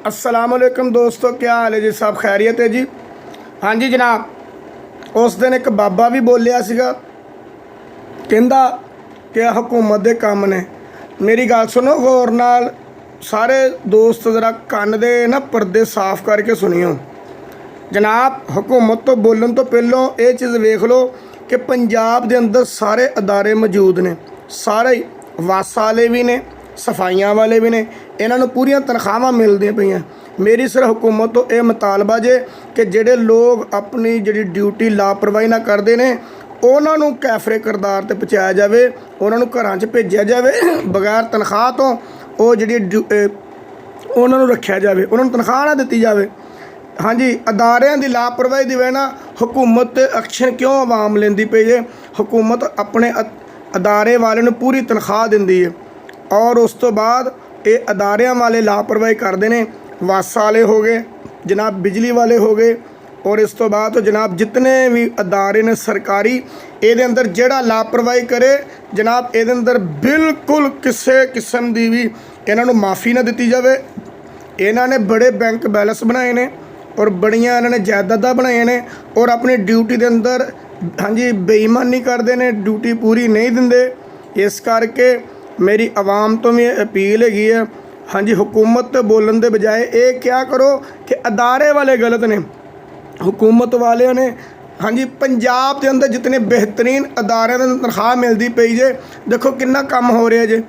अस्सलाम वालेकुम दोस्तों, क्या हाल है जी? सब खैरियत है जी? हाँ जी जनाब, उस दिन एक बाबा भी बोलिया सीगा, कहंदा कि हुकूमत दे काम ने। मेरी गल सुनो गौर नाल, सारे दोस्त जरा कन्न दे ना पर्दे साफ करके सुनियो जनाब। हुकूमत तो बोलन तो पहलों ये चीज़ वेख लो कि पंजाब दे अंदर सारे अदारे मौजूद ने, सारे वास वाले भी ने, सफाइयां वाले भी ने, इन्हों पूरियां तनख्वाहां मिलदियां पईयां। मेरी सिर्फ हुकूमत तो यह मुतालबा जे कि ਜਿਹੜੇ लोग अपनी जी ड्यूटी लापरवाही ना करते हैं उन्होंने कैफरे किरदार ते पहुँचाया जाए, उन्होंने घरां च भेजा जाए बगैर तनख्वाह तो, वो जी उन्होंने रखा जाए, उन्होंने तनख्वाह ना दी जाए। हाँ जी, अदारियां की लापरवाही की वजह नाल हुकूमत एक्शन क्यों आवाम लेंदी पई है? हुकूमत अपने अदारे वाले नूं पूरी तनख्वाह दिंदी है और उस तो बाद ये अदारियां वाले लापरवाही करते हैं। वास वाले हो गए जनाब, बिजली वाले हो गए, और इस तो बाद तो जनाब जितने भी अदारे ने सरकारी, ये अंदर जिहड़ा लापरवाही करे जनाब, ये अंदर बिल्कुल किसी किस्म की भी इन्हों माफ़ी ना दी जाए। इन्होंने बड़े बैंक बैलेंस बनाए ने और बड़ियां इन्होंने जायदादा बनाई ने, और अपनी ड्यूटी के अंदर हाँ जी बेईमानी करते हैं, ड्यूटी पूरी नहीं देंगे। इस करके मेरी आवाम तो भी अपील हैगी है, हाँ जी हुकूमत बोलन के बजाय ये क्या करो कि अदारे वाले गलत ने, हुकूमत वाले ने। हाँ जी, पंजाब के अंदर जितने बेहतरीन अदारे तनख्वाह मिलती पई जे, देखो कितना काम हो रहा जे।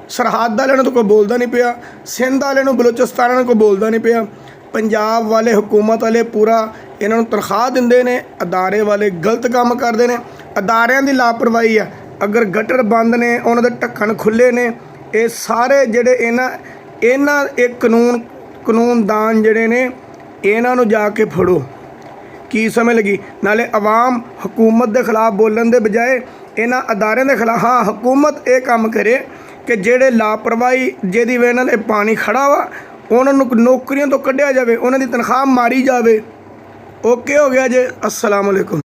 सरहद वाले तो कोई बोलता नहीं पिया, सिंध वाले बलोचिस्तान वाले कोई बोलता नहीं पिया। पंजाब वाले हुकूमत वाले पूरा इन्हों तनख्वाह देंदे ने, अदारे वाले गलत काम करते हैं। अदारियां की लापरवाही है, अगर गटर बंद ने, उन्होंने ढक्कन खुले ने, ये सारे जेडे इन्हां एक कानूनदान जेडे ने, इन्हों जाके फड़ो। की समझ लगी? नाले अवाम हुकूमत के खिलाफ बोलन के बजाय इन्हां अदारियां के खिलाफ, हाँ हुकूमत ये काम करे कि जेडे लापरवाही जिहदी वजह नाल पानी खड़ा वा, उन्होंने नौकरियों तो कढ़िया जाए, उन्होंने तनख्वाह मारी जाए। ओके हो गया जे। अस्सलाम वालेकुम।